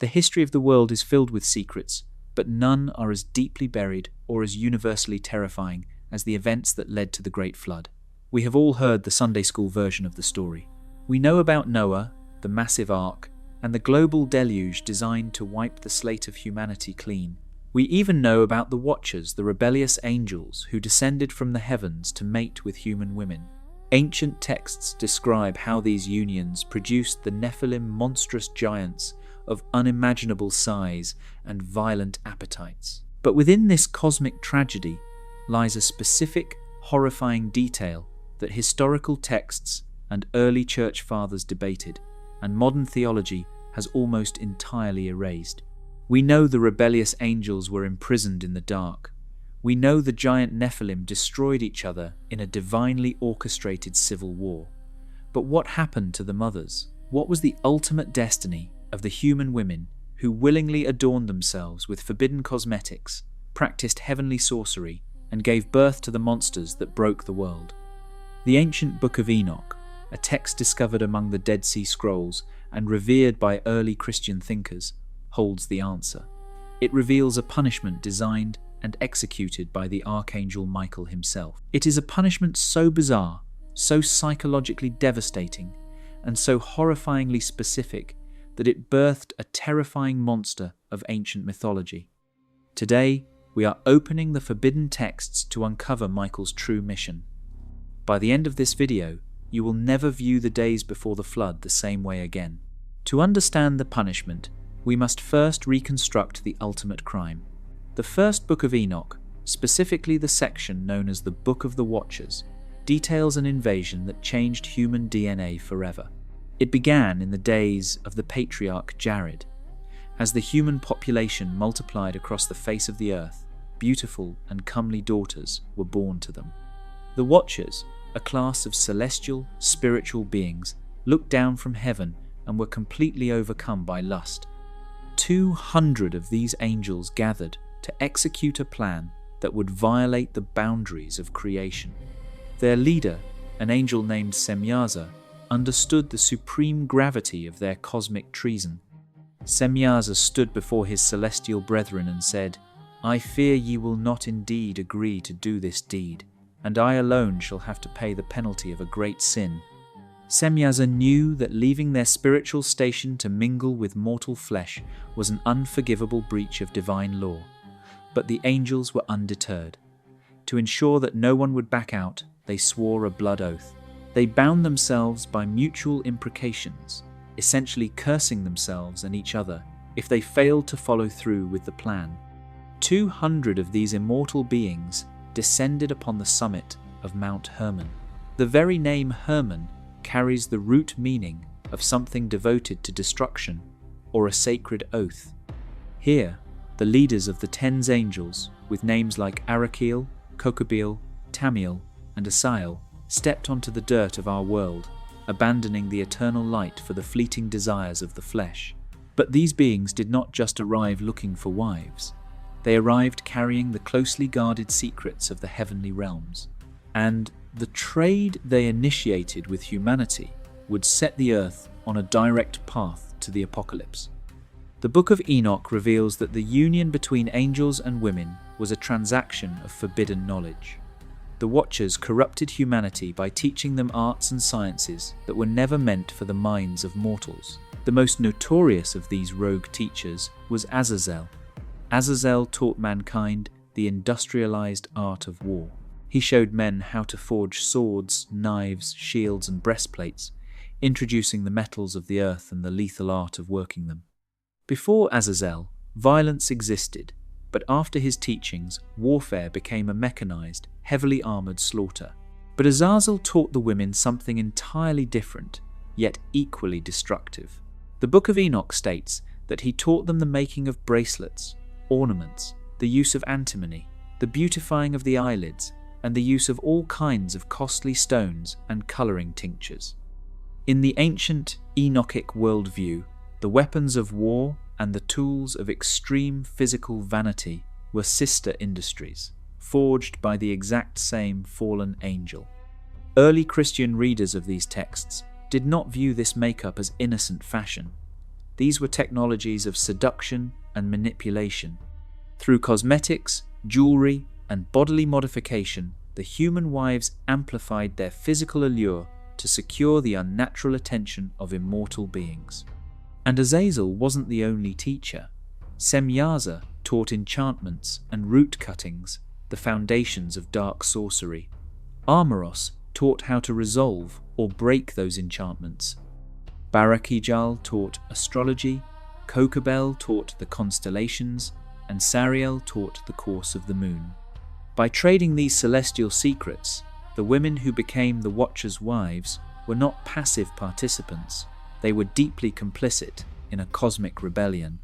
The history of the world is filled with secrets, but none are as deeply buried or as universally terrifying as the events that led to the Great Flood. We have all heard the Sunday school version of the story. We know about Noah, the massive ark, and the global deluge designed to wipe the slate of humanity clean. We even know about the Watchers, the rebellious angels who descended from the heavens to mate with human women. Ancient texts describe how these unions produced the Nephilim, monstrous giants of unimaginable size and violent appetites. But within this cosmic tragedy lies a specific, horrifying detail that historical texts and early church fathers debated, and modern theology has almost entirely erased. We know the rebellious angels were imprisoned in the dark. We know the giant Nephilim destroyed each other in a divinely orchestrated civil war. But what happened to the mothers? What was the ultimate destiny of the human women who willingly adorned themselves with forbidden cosmetics, practiced heavenly sorcery, and gave birth to the monsters that broke the world? The ancient Book of Enoch, a text discovered among the Dead Sea Scrolls and revered by early Christian thinkers, holds the answer. It reveals a punishment designed and executed by the Archangel Michael himself. It is a punishment so bizarre, so psychologically devastating, and so horrifyingly specific that it birthed a terrifying monster of ancient mythology. Today, we are opening the forbidden texts to uncover Michael's true mission. By the end of this video, you will never view the days before the flood the same way again. To understand the punishment, we must first reconstruct the ultimate crime. The first Book of Enoch, specifically the section known as the Book of the Watchers, details an invasion that changed human DNA forever. It began in the days of the patriarch Jared. As the human population multiplied across the face of the earth, beautiful and comely daughters were born to them. The Watchers, a class of celestial, spiritual beings, looked down from heaven and were completely overcome by lust. 200 of these angels gathered to execute a plan that would violate the boundaries of creation. Their leader, an angel named Semyaza, understood the supreme gravity of their cosmic treason. Semyaza stood before his celestial brethren and said, "I fear ye will not indeed agree to do this deed, and I alone shall have to pay the penalty of a great sin." Semyaza knew that leaving their spiritual station to mingle with mortal flesh was an unforgivable breach of divine law. But the angels were undeterred. To ensure that no one would back out, they swore a blood oath. They bound themselves by mutual imprecations, essentially cursing themselves and each other if they failed to follow through with the plan. 200 of these immortal beings descended upon the summit of Mount Hermon. The very name Hermon carries the root meaning of something devoted to destruction or a sacred oath. Here, the leaders of the 10 angels, with names like Arakiel, Kokabeel, Tamiel, and Asael, stepped onto the dirt of our world, abandoning the eternal light for the fleeting desires of the flesh. But these beings did not just arrive looking for wives. They arrived carrying the closely guarded secrets of the heavenly realms. And the trade they initiated with humanity would set the earth on a direct path to the apocalypse. The Book of Enoch reveals that the union between angels and women was a transaction of forbidden knowledge. The Watchers corrupted humanity by teaching them arts and sciences that were never meant for the minds of mortals. The most notorious of these rogue teachers was Azazel. Azazel taught mankind the industrialized art of war. He showed men how to forge swords, knives, shields, and breastplates, introducing the metals of the earth and the lethal art of working them. Before Azazel, violence existed, but after his teachings, warfare became a mechanized, heavily armored slaughter. But Azazel taught the women something entirely different, yet equally destructive. The Book of Enoch states that he taught them the making of bracelets, ornaments, the use of antimony, the beautifying of the eyelids, and the use of all kinds of costly stones and colouring tinctures. In the ancient Enochic worldview, the weapons of war and the tools of extreme physical vanity were sister industries, forged by the exact same fallen angel. Early Christian readers of these texts did not view this makeup as innocent fashion. These were technologies of seduction and manipulation. Through cosmetics, jewelry, and bodily modification, the human wives amplified their physical allure to secure the unnatural attention of immortal beings. And Azazel wasn't the only teacher. Semyaza taught enchantments and root cuttings, the foundations of dark sorcery. Armoros taught how to resolve or break those enchantments. Barakijal taught astrology, Kokabel taught the constellations, and Sariel taught the course of the moon. By trading these celestial secrets, the women who became the Watchers' wives were not passive participants. They were deeply complicit in a cosmic rebellion.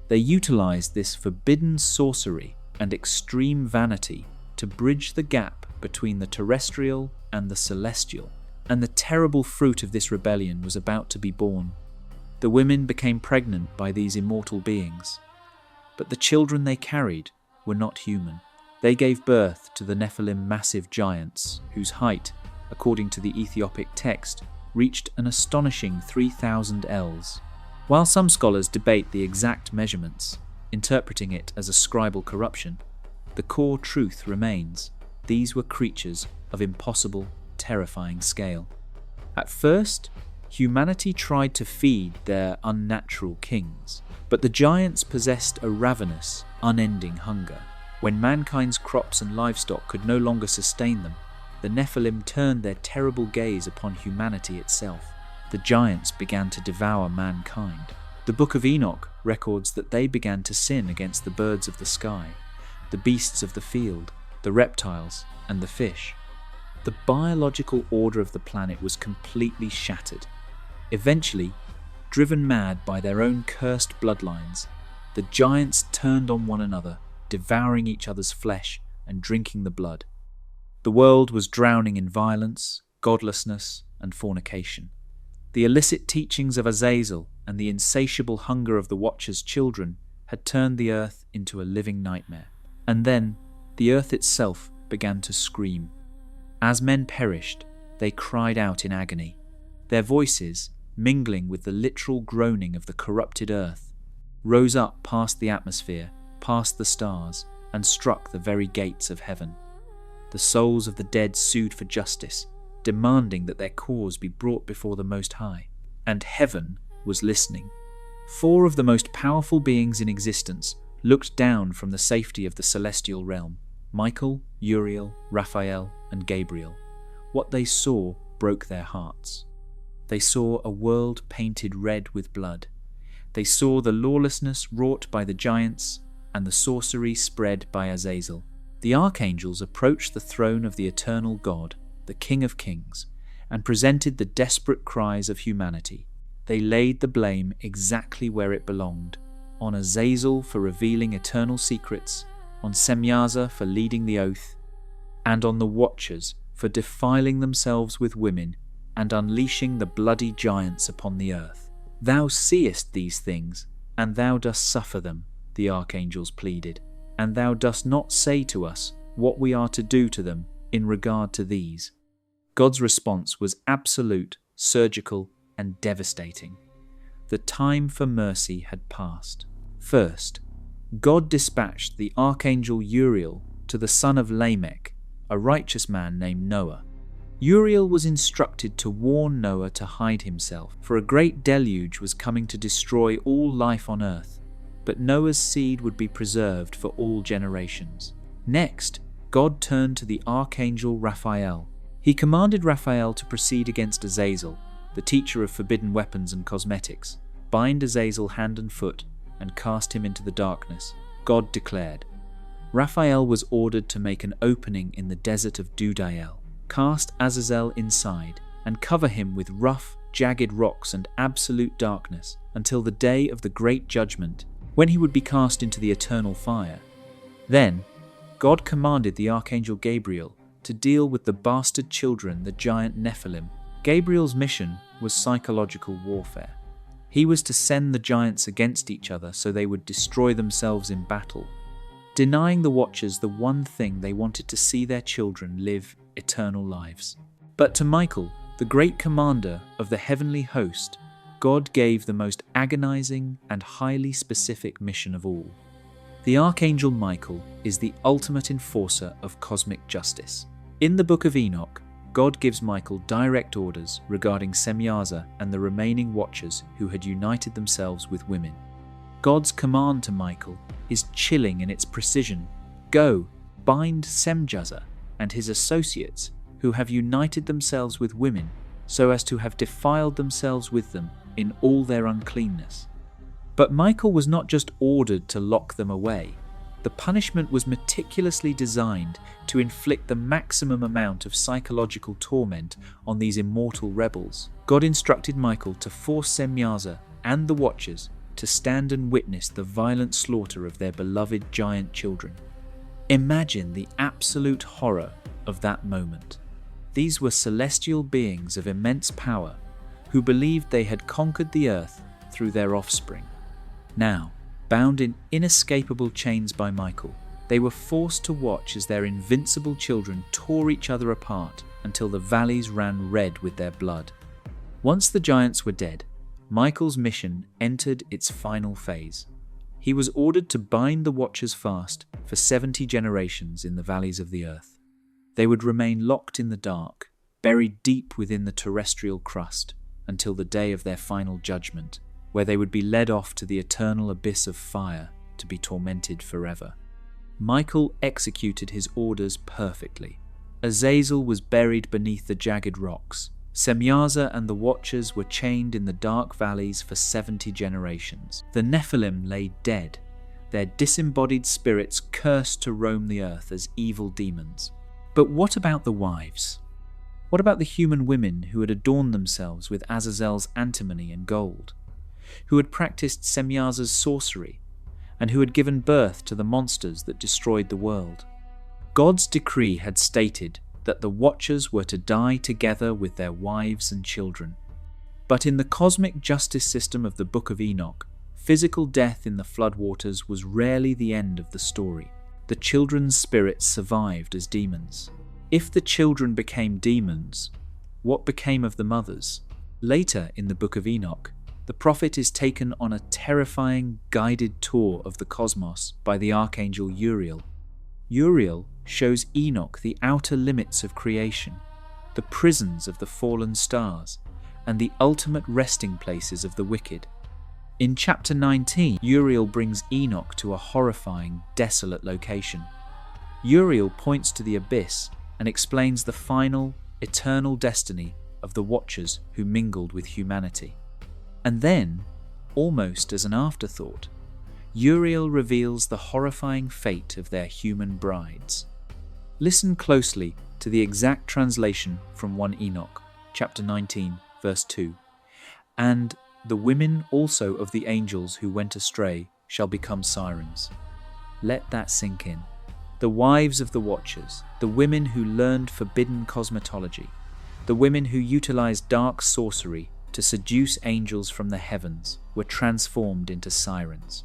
They utilized this forbidden sorcery and extreme vanity to bridge the gap between the terrestrial and the celestial, and the terrible fruit of this rebellion was about to be born. The women became pregnant by these immortal beings, but the children they carried were not human. They gave birth to the Nephilim massive giants, whose height, according to the Ethiopic text, reached an astonishing 3,000 ells. While some scholars debate the exact measurements, interpreting it as a scribal corruption, the core truth remains: these were creatures of impossible, terrifying scale. At first, humanity tried to feed their unnatural kings, but the giants possessed a ravenous, unending hunger. When mankind's crops and livestock could no longer sustain them, the Nephilim turned their terrible gaze upon humanity itself. The giants began to devour mankind. The Book of Enoch records that they began to sin against the birds of the sky, the beasts of the field, the reptiles, and the fish. The biological order of the planet was completely shattered. Eventually, driven mad by their own cursed bloodlines, the giants turned on one another, devouring each other's flesh and drinking the blood. The world was drowning in violence, godlessness, and fornication. The illicit teachings of Azazel and the insatiable hunger of the Watchers' children had turned the earth into a living nightmare. And then, the earth itself began to scream. As men perished, they cried out in agony. Their voices, mingling with the literal groaning of the corrupted earth, rose up past the atmosphere, past the stars, and struck the very gates of heaven. The souls of the dead sued for justice, demanding that their cause be brought before the Most High. And heaven was listening. 4 of the most powerful beings in existence looked down from the safety of the celestial realm: Michael, Uriel, Raphael, and Gabriel. What they saw broke their hearts. They saw a world painted red with blood. They saw the lawlessness wrought by the giants and the sorcery spread by Azazel. The archangels approached the throne of the eternal God, the King of Kings, and presented the desperate cries of humanity. They laid the blame exactly where it belonged: on Azazel for revealing eternal secrets, on Semyaza for leading the oath, and on the Watchers for defiling themselves with women and unleashing the bloody giants upon the earth. "Thou seest these things, and thou dost suffer them," the archangels pleaded, "and thou dost not say to us what we are to do to them in regard to these." God's response was absolute, surgical, and devastating. The time for mercy had passed. First, God dispatched the Archangel Uriel to the son of Lamech, a righteous man named Noah. Uriel was instructed to warn Noah to hide himself, for a great deluge was coming to destroy all life on earth, but Noah's seed would be preserved for all generations. Next, God turned to the Archangel Raphael. He commanded Raphael to proceed against Azazel, the teacher of forbidden weapons and cosmetics, bind Azazel hand and foot, and cast him into the darkness. God declared. Raphael was ordered to make an opening in the desert of Dudael, cast Azazel inside, and cover him with rough, jagged rocks and absolute darkness until the day of the great judgment, when he would be cast into the eternal fire. Then, God commanded the Archangel Gabriel to deal with the bastard children, the giant Nephilim. Gabriel's mission was psychological warfare. He was to send the giants against each other so they would destroy themselves in battle, denying the Watchers the one thing they wanted: to see their children live eternal lives. But to Michael, the great commander of the heavenly host, God gave the most agonizing and highly specific mission of all. The Archangel Michael is the ultimate enforcer of cosmic justice. In the Book of Enoch, God gives Michael direct orders regarding Semyaza and the remaining Watchers who had united themselves with women. God's command to Michael is chilling in its precision. Go, bind Semyaza and his associates who have united themselves with women so as to have defiled themselves with them in all their uncleanness. But Michael was not just ordered to lock them away. The punishment was meticulously designed to inflict the maximum amount of psychological torment on these immortal rebels. God instructed Michael to force Semyaza and the Watchers to stand and witness the violent slaughter of their beloved giant children. Imagine the absolute horror of that moment. These were celestial beings of immense power who believed they had conquered the earth through their offspring. Now, bound in inescapable chains by Michael, they were forced to watch as their invincible children tore each other apart until the valleys ran red with their blood. Once the giants were dead, Michael's mission entered its final phase. He was ordered to bind the Watchers fast for 70 generations in the valleys of the earth. They would remain locked in the dark, buried deep within the terrestrial crust, until the day of their final judgment, where they would be led off to the eternal abyss of fire to be tormented forever. Michael executed his orders perfectly. Azazel was buried beneath the jagged rocks. Semyaza and the Watchers were chained in the dark valleys for 70 generations. The Nephilim lay dead, their disembodied spirits cursed to roam the earth as evil demons. But what about the wives? What about the human women who had adorned themselves with Azazel's antimony and gold, who had practiced Semyaza's sorcery, and who had given birth to the monsters that destroyed the world? God's decree had stated that the Watchers were to die together with their wives and children. But in the cosmic justice system of the Book of Enoch, physical death in the floodwaters was rarely the end of the story. The children's spirits survived as demons. If the children became demons, what became of the mothers? Later in the Book of Enoch, the prophet is taken on a terrifying guided tour of the cosmos by the Archangel Uriel. Uriel shows Enoch the outer limits of creation, the prisons of the fallen stars, and the ultimate resting places of the wicked. In chapter 19, Uriel brings Enoch to a horrifying, desolate location. Uriel points to the abyss and explains the final, eternal destiny of the Watchers who mingled with humanity. And then, almost as an afterthought, Uriel reveals the horrifying fate of their human brides. Listen closely to the exact translation from 1 Enoch, chapter 19, verse 2. And the women also of the angels who went astray shall become sirens. Let that sink in. The wives of the Watchers, the women who learned forbidden cosmetology, the women who utilized dark sorcery to seduce angels from the heavens, were transformed into sirens.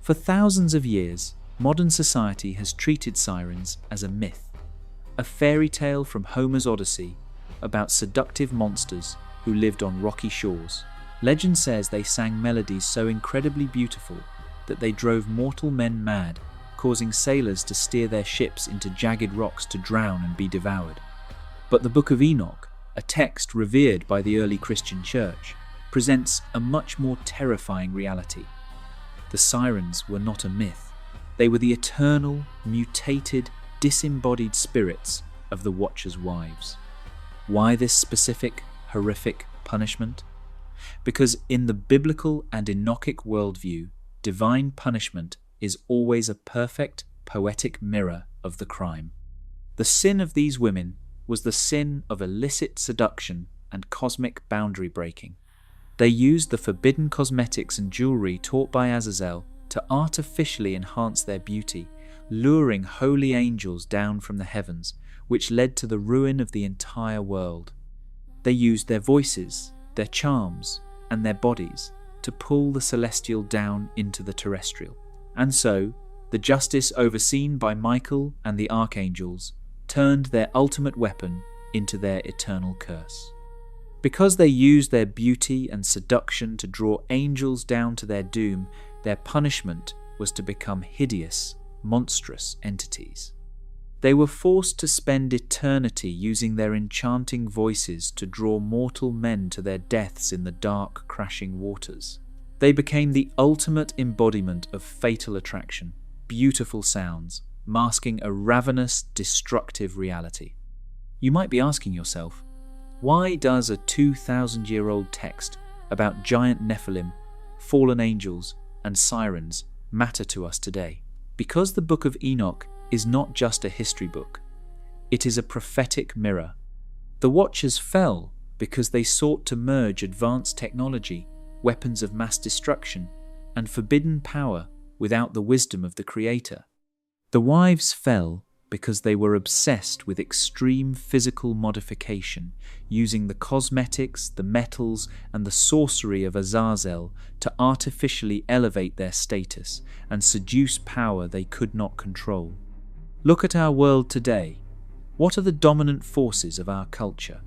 For thousands of years, modern society has treated sirens as a myth, a fairy tale from Homer's Odyssey about seductive monsters who lived on rocky shores. Legend says they sang melodies so incredibly beautiful that they drove mortal men mad, causing sailors to steer their ships into jagged rocks to drown and be devoured. But the Book of Enoch, a text revered by the early Christian church, presents a much more terrifying reality. The sirens were not a myth. They were the eternal, mutated, disembodied spirits of the Watchers' wives. Why this specific, horrific punishment? Because in the biblical and Enochic worldview, divine punishment is always a perfect, poetic mirror of the crime. The sin of these women was the sin of illicit seduction and cosmic boundary breaking. They used the forbidden cosmetics and jewelry taught by Azazel to artificially enhance their beauty, luring holy angels down from the heavens, which led to the ruin of the entire world. They used their voices, their charms, and their bodies to pull the celestial down into the terrestrial. And so, the justice overseen by Michael and the archangels turned their ultimate weapon into their eternal curse. Because they used their beauty and seduction to draw angels down to their doom, their punishment was to become hideous, monstrous entities. They were forced to spend eternity using their enchanting voices to draw mortal men to their deaths in the dark, crashing waters. They became the ultimate embodiment of fatal attraction, beautiful sounds, masking a ravenous, destructive reality. You might be asking yourself, why does a 2,000-year-old text about giant Nephilim, fallen angels, and sirens matter to us today? Because the Book of Enoch is not just a history book. It is a prophetic mirror. The Watchers fell because they sought to merge advanced technology, weapons of mass destruction, and forbidden power without the wisdom of the Creator. The wives fell because they were obsessed with extreme physical modification, using the cosmetics, the metals, and the sorcery of Azazel to artificially elevate their status and seduce power they could not control. Look at our world today. What are the dominant forces of our culture?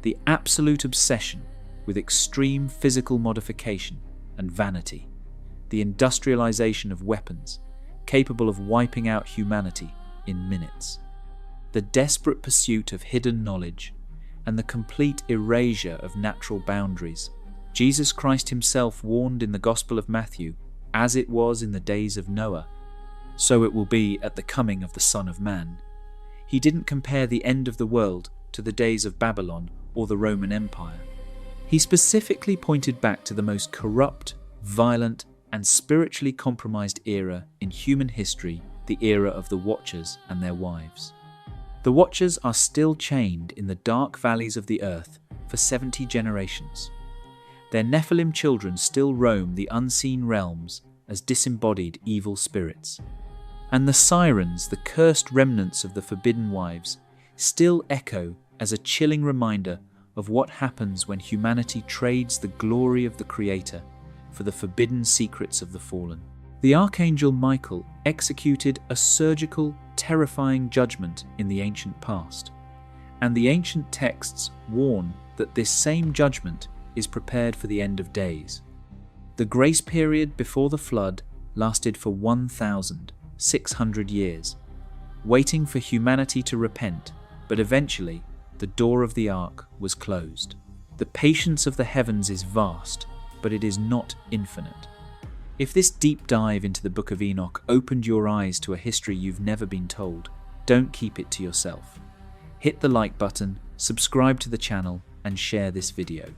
The absolute obsession with extreme physical modification and vanity, the industrialization of weapons, capable of wiping out humanity in minutes, the desperate pursuit of hidden knowledge, and the complete erasure of natural boundaries. Jesus Christ himself warned in the Gospel of Matthew, as it was in the days of Noah, so it will be at the coming of the Son of Man. He didn't compare the end of the world to the days of Babylon or the Roman Empire. He specifically pointed back to the most corrupt, violent, and spiritually compromised era in human history, the era of the Watchers and their wives. The Watchers are still chained in the dark valleys of the earth for 70 generations. Their Nephilim children still roam the unseen realms as disembodied evil spirits. And the Sirens, the cursed remnants of the forbidden wives, still echo as a chilling reminder of what happens when humanity trades the glory of the Creator for the forbidden secrets of the fallen. The Archangel Michael executed a surgical, terrifying judgment in the ancient past, and the ancient texts warn that this same judgment is prepared for the end of days. The grace period before the flood lasted for 1,600 years, waiting for humanity to repent, but eventually the door of the ark was closed. The patience of the heavens is vast, but it is not infinite. If this deep dive into the Book of Enoch opened your eyes to a history you've never been told, don't keep it to yourself. Hit the like button, subscribe to the channel, and share this video.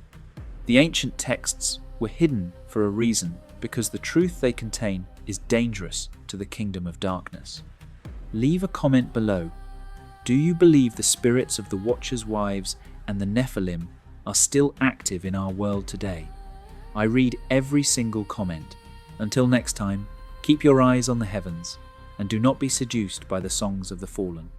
The ancient texts were hidden for a reason, because the truth they contain is dangerous to the kingdom of darkness. Leave a comment below. Do you believe the spirits of the Watchers' wives and the Nephilim are still active in our world today? I read every single comment. Until next time, keep your eyes on the heavens, and do not be seduced by the songs of the fallen.